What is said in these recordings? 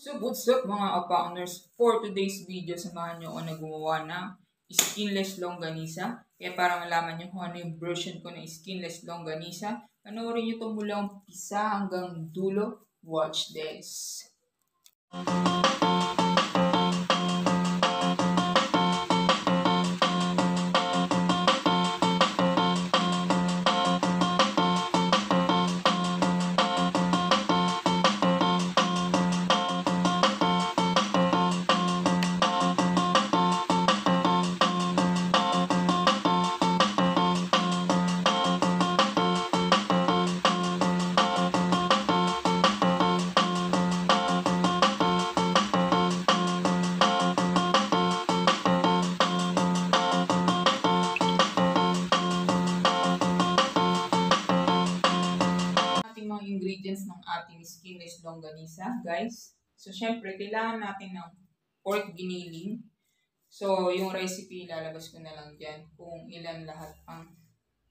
So what's up mga Apawners? For today's video, samahan nyo ako na gumawa ng skinless longganisa. Kaya para malaman nyo kung ano yung version ko ng skinless longganisa, panoorin nyo ito mula umpisa hanggang dulo. Watch this! Mga ingredients ng ating skinless longganisa, guys. So, syempre, kailangan natin ng pork giniling. So, yung recipe, lalabas ko na lang dyan kung ilan lahat ang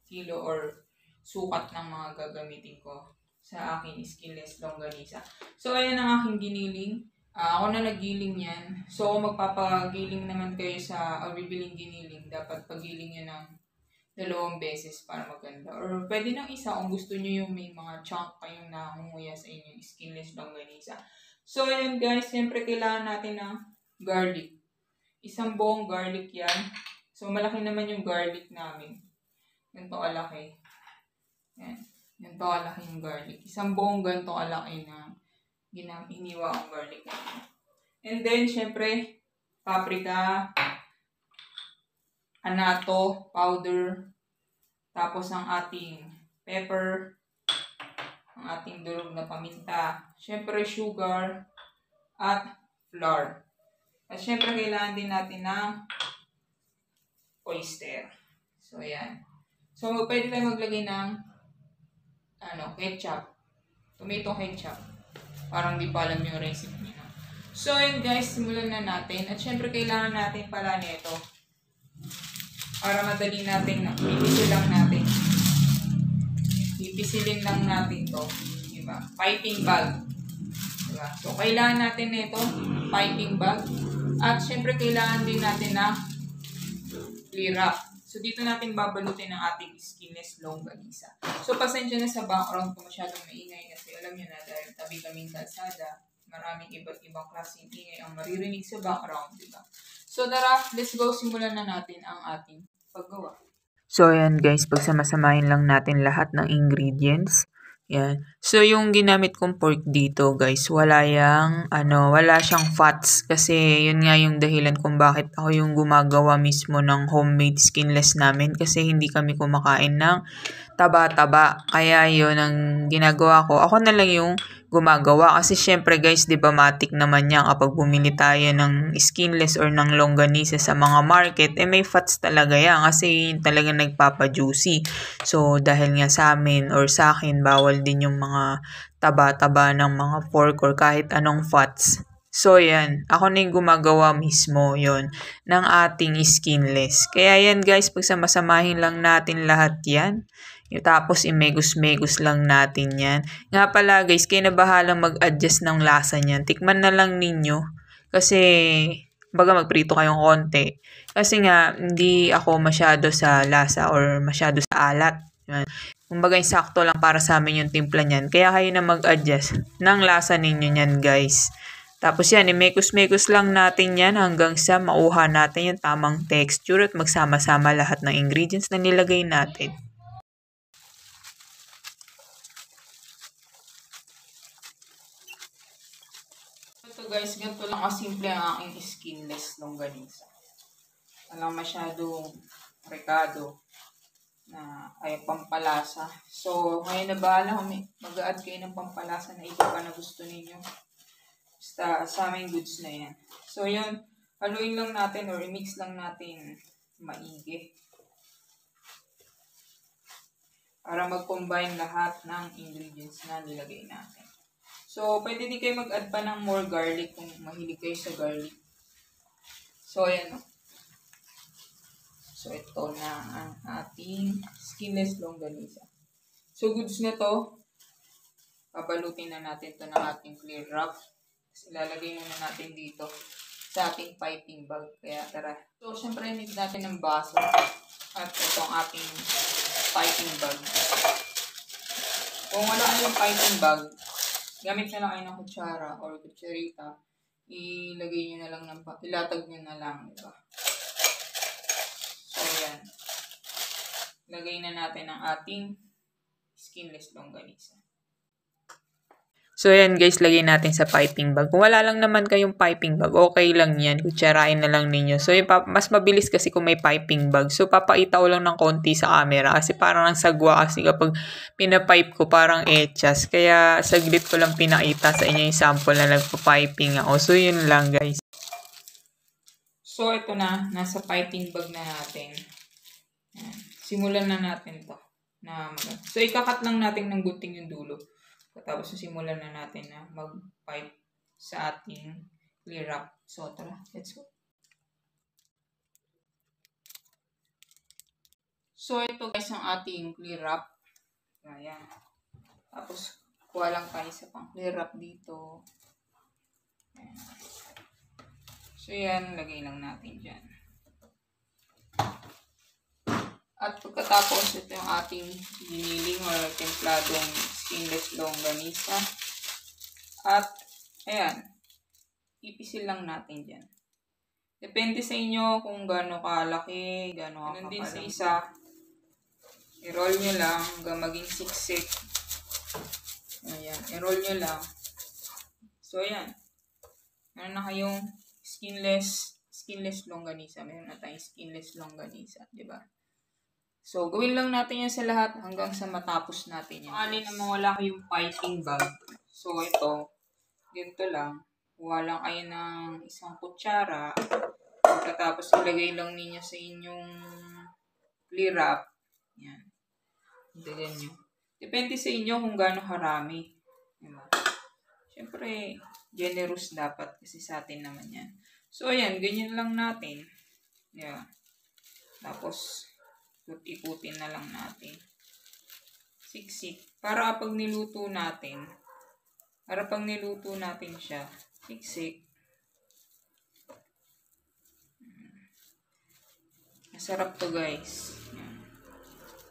kilo or sukat ng mga gagamitin ko sa aking skinless longganisa. So, ayan ang aking giniling. Ako na nagiling yan. So, kung magpapagiling naman kayo sa bibiling giniling, dapat pagiling nyo ng 2 beses para maganda. Or pwede nang isa kung gusto nyo yung may mga chunk kayong nangunguya sa inyong skinless longganisa. So, ayan guys, siyempre kailangan natin ng garlic. Isang buong garlic yan. So, malaki naman yung garlic namin. Ganito kalaki. Yan. Ganito kalaki yung garlic. Isang buong ganito kalaki na iniwa ang garlic namin. And then, siyempre, paprika, anato powder, tapos ang ating pepper, ang ating durog na paminta, syempre sugar, at flour. At syempre kailangan din natin ng oyster. So ayan. So pwede tayo maglagay ng ketchup. Tomato ketchup. Parang di pa alam yung recipe nyo. So ayan guys, simulan na natin. At syempre kailangan natin pala nito. Para madali natin, pipisilin lang natin to, diba? Piping bag, diba? So, kailangan natin nito, piping bag, at syempre kailangan din natin na clear up. So, dito natin babalutin ang ating skinless longganisa. So, pasensya na sa background kung masyadong maingay kasi alam nyo na dahil tabi kaming kalsada, maraming iba't ibang klaseng ingay ang maririnig sa background, diba? So, tara, let's go, simulan na natin ang ating paggawa. So, ayan guys, pagsamasamahin lang natin lahat ng ingredients. Yan. So, yung ginamit kong pork dito guys, wala siyang fats. Kasi, yun nga yung dahilan kung bakit ako yung gumagawa mismo ng homemade skinless namin. Kasi, hindi kami kumakain ng taba-taba. Kaya, yun ang ginagawa ko. Ako na lang yung gumagawa. Kasi, syempre guys, di ba matik naman yan kapag bumili tayo ng skinless or ng longganisa sa mga market, may fats talaga yan. Kasi, yun talaga nagpapa-juicy. So, dahil nga sa amin or sa akin, bawal din yung mga taba-taba ng mga pork or kahit anong fats. So, yan. Ako na yung gumagawa mismo yon ng ating skinless. Kaya yan guys, pagsamasamahin lang natin lahat yan. Tapos, imegus-megus lang natin yan. Nga pala guys, kayo na bahalang mag-adjust ng lasa niyan. Tikman na lang ninyo. Kasi, baga magprito kayong konti. Kasi nga, hindi ako masyado sa lasa or masyado sa alat. Kumbaga, sakto lang para sa amin yung timpla niyan. Kaya kayo na mag-adjust ng lasa ninyo niyan guys. Tapos yan, imekus-mekus lang natin yan hanggang sa mauha natin yung tamang texture at magsama-sama lahat ng ingredients na nilagay natin. So guys, ganito lang kasimple ang aking skinless longganisa. Walang masyadong rekado na ay pampalasa. So, ngayon na bahala kung mag-add kayo ng pampalasa na iba pa na gusto ninyo. Basta sa aming goods na yan. So, yun. Haluin lang natin or i-mix lang natin maigi. Para mag-combine lahat ng ingredients na nilagay natin. So, pwede din kayo mag-add pa ng more garlic kung mahilig kayo sa garlic. So, ayan. So, ito na ang ating skinless longganisa. So, goods na to. Pabalutin na natin to ng ating clear wrap. Tapos ilalagay muna natin dito sa ating piping bag. Kaya tara. So, syempre, need natin ng baso. At ito ang ating piping bag. Kung wala kayong piping bag, gamit na lang kayo ng kutsara or kutsarita. Ilagay nyo na lang ilatag nyo na lang, diba? So, yan. Lagay na natin ang ating skinless longganisa. So, yan guys, lagay natin sa piping bag. Kung wala lang naman kayong piping bag, okay lang yan. Kutsarain na lang ninyo. So, mas mabilis kasi kung may piping bag. So, papaita ko lang ng konti sa camera. Kasi parang ang sagwa kasi kapag pinapipe ko, parang etchas. Kaya, saglit ko lang pinakita sa inyo yung sample na nagpa-piping ako. So, yun lang guys. So, ito na. Nasa piping bag na natin. Yan. Simulan na natin to. So, ikakat lang natin ng gunting yung dulo. Tapos, simulan na natin na mag-pipe sa ating clear wrap. So, tara, let's go. So, ito guys ang ating clear wrap. Ayan. Tapos, kuha lang tayo sa pang clear wrap dito. Ayan. So, yan. Lagay lang natin dyan. At pagkatapos, ito yung ating giniling or templadong skinless longganisa. At, ayan, ipisil lang natin dyan. Depende sa inyo kung gaano kalaki, gaano kakapal. Din sa isa, i-roll nyo lang hanggang maging siksik. Ayan, i-roll nyo lang. So, ayan. Meron na kayong skinless longganisa. Meron na tayong skinless longganisa, diba? So, gawin lang natin yan sa lahat hanggang sa matapos natin yan. Alin naman wala kayong piping bag. So, ito, ganito lang. Kuha lang kayo ng isang kutsara. Pagkatapos, ilagay lang ninyo sa inyong clear wrap. Yan. Ilagay nyo. Depende sa inyo kung gaano karami. Diba? Siyempre, generous dapat kasi sa atin naman yan. So, ayan, ganyan lang natin. Yeah. Tapos, ikutin na lang natin. Siksik. Para pag niluto natin siya, siksik. Masarap to guys.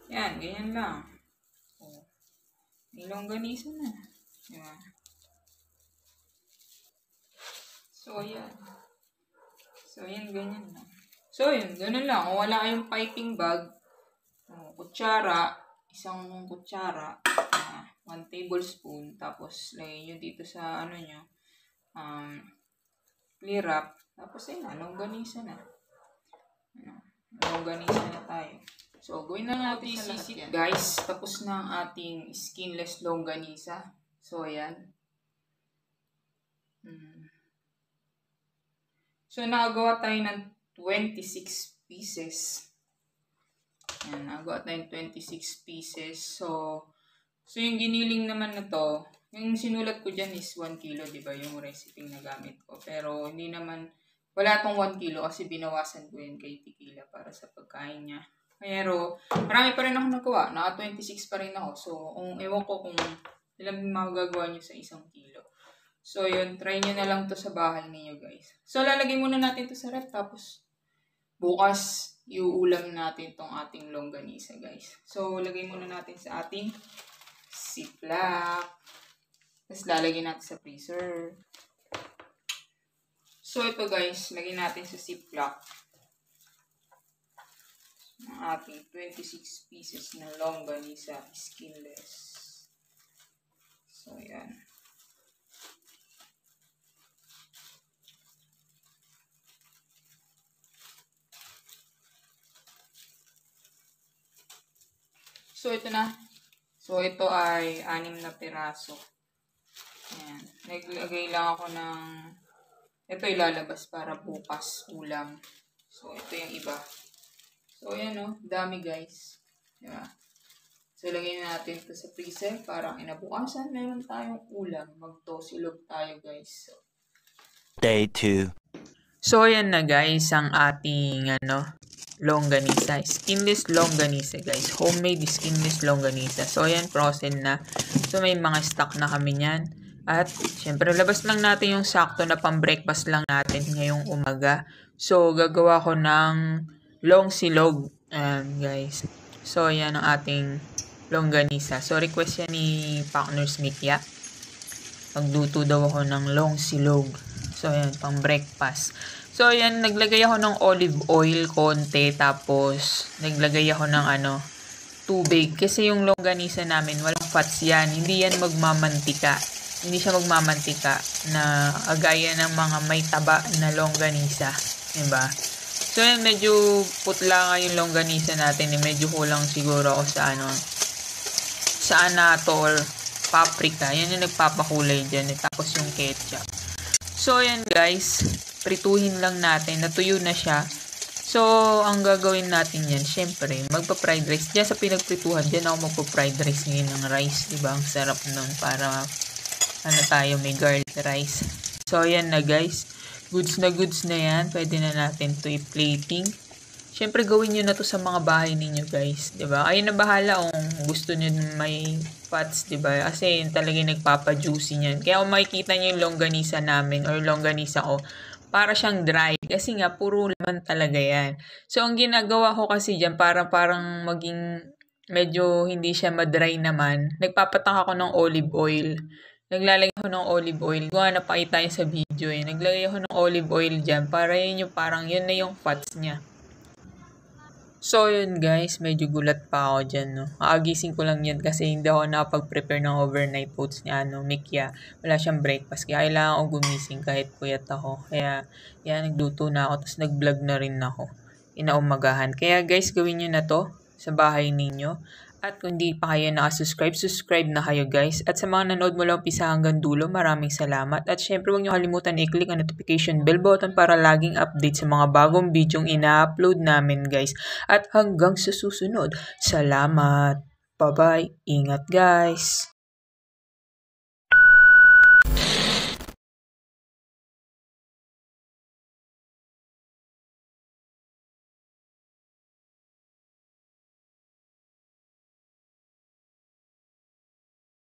Yan, ganyan lang. Oh. Longganisa na. Yan. So, yan. So, yan, ganyan lang. So, yun, ganun lang. Kung wala kayong piping bag, kutsara, isang kutsara, 1 tablespoon, tapos lagay nyo dito sa, clear wrap, tapos ayun, longganisa na. Longganisa na tayo. So, gawin na natin sa lahat yan. Guys, tapos na ang ating skinless longganisa. So, ayan. So, nakagawa tayo ng 26 pieces. Yan, nagawa tayong 26 pieces. So yung giniling naman na to, yung sinulat ko dyan is 1 kilo, diba? Yung recipe na gamit ko. Pero hindi naman, wala tong 1 kilo kasi binawasan ko yun kay Tequila para sa pagkain niya. Pero marami pa rin ako nagawa. Naka 26 pa rin ako. So, ewan ko kung ilang magagawa nyo sa 1 kilo. So, yun. Try nyo na lang to sa bahay ninyo, guys. So, lalagay muna natin to sa ref. Tapos, bukas, iuulam natin tong ating longganisa, guys. So, lagay muna natin sa ating ziplock. Tapos, lalagay natin sa freezer. So, ito guys, lagay natin sa ziplock. Ang ating 26 pieces na longganisa skinless. So, yan. So, ito na. So, ito ay 6 na piraso. Ayan. Naglagay lang ako ng... Ito ilalabas para bukas ulam. So, ito yung iba. So, ayan o. Dami guys. Diba? So, lagay natin ito sa freezer. Para inabukasan, meron tayong ulam. Magtosilog tayo guys. So, Day 2. So, ayan na guys ang ating longganisa. Skinless longganisa guys. Homemade skinless longganisa. So, ayan, frozen na. So, may mga stock na kami niyan. At syempre labas lang natin yung sakto na pang breakfast lang natin ngayong umaga. So gagawa ko ng long silog. Guys. So yan ang ating longganisa. So request yan ni Partner Mikya. Magluto daw ako ng long silog. So yan pang breakfast. So yan naglagay ako ng olive oil konti tapos naglagay ako ng tubig kasi yung longganisa namin walang fats yan. Hindi yan magmamantika. Hindi siya magmamantika na agaya ng mga may taba na longganisa. Diba? So, yan, medyo putla nga yung longganisa natin. Medyo kulang siguro ako sa anato or paprika. Yan yung nagpapakulay dyan. Tapos yung ketchup. So, yan guys. Prituhin lang natin. Natuyo na siya. So, ang gagawin natin yan, syempre, magpa-fried rice. Diyan sa pinagprituhan, diyan ako magpa-fried rice ngayon ng rice. Diba? Ang sarap nun para tayo, may garlic rice. So, ayan na guys. Goods na yan. Pwede na natin to i-plating. Siyempre, gawin nyo na to sa mga bahay ninyo guys. Diba? Ayun na bahala kung gusto nyo may fats. Diba? Kasi yun talaga yung nagpapa-juicy niyan. Kaya kung makikita nyo yung longganisa namin or longganisa ko, para siyang dry. Kasi nga, puro laman talaga yan. So, ang ginagawa ko kasi dyan, parang maging medyo hindi siya madry naman. Nagpapatak ako ng olive oil. Naglalagay ako ng olive oil. Kung napakita niyo sa video eh. Naglagay ako ng olive oil dyan. Para yun yung parang yun na yung fats niya. So yun guys. Medyo gulat pa ako dyan. No? Aagising ko lang yan kasi hindi ako nakapag-prepare ng overnight oats ni Mikya. Wala siyang breakfast. Kaya kailangan ko gumising kahit puyat ako. Kaya yan nagluto na ako. Tapos nag-vlog na rin ako. Inaumagahan. Kaya guys gawin nyo na to sa bahay ninyo. At kung di pa kayo nakasubscribe, subscribe na kayo guys. At sa mga nanood mo lang umpisa hanggang dulo, maraming salamat. At syempre huwag nyo kalimutan i-click ang notification bell button para laging update sa mga bagong bidyong ina-upload namin guys. At hanggang sa susunod, salamat. Bye-bye. Ingat guys.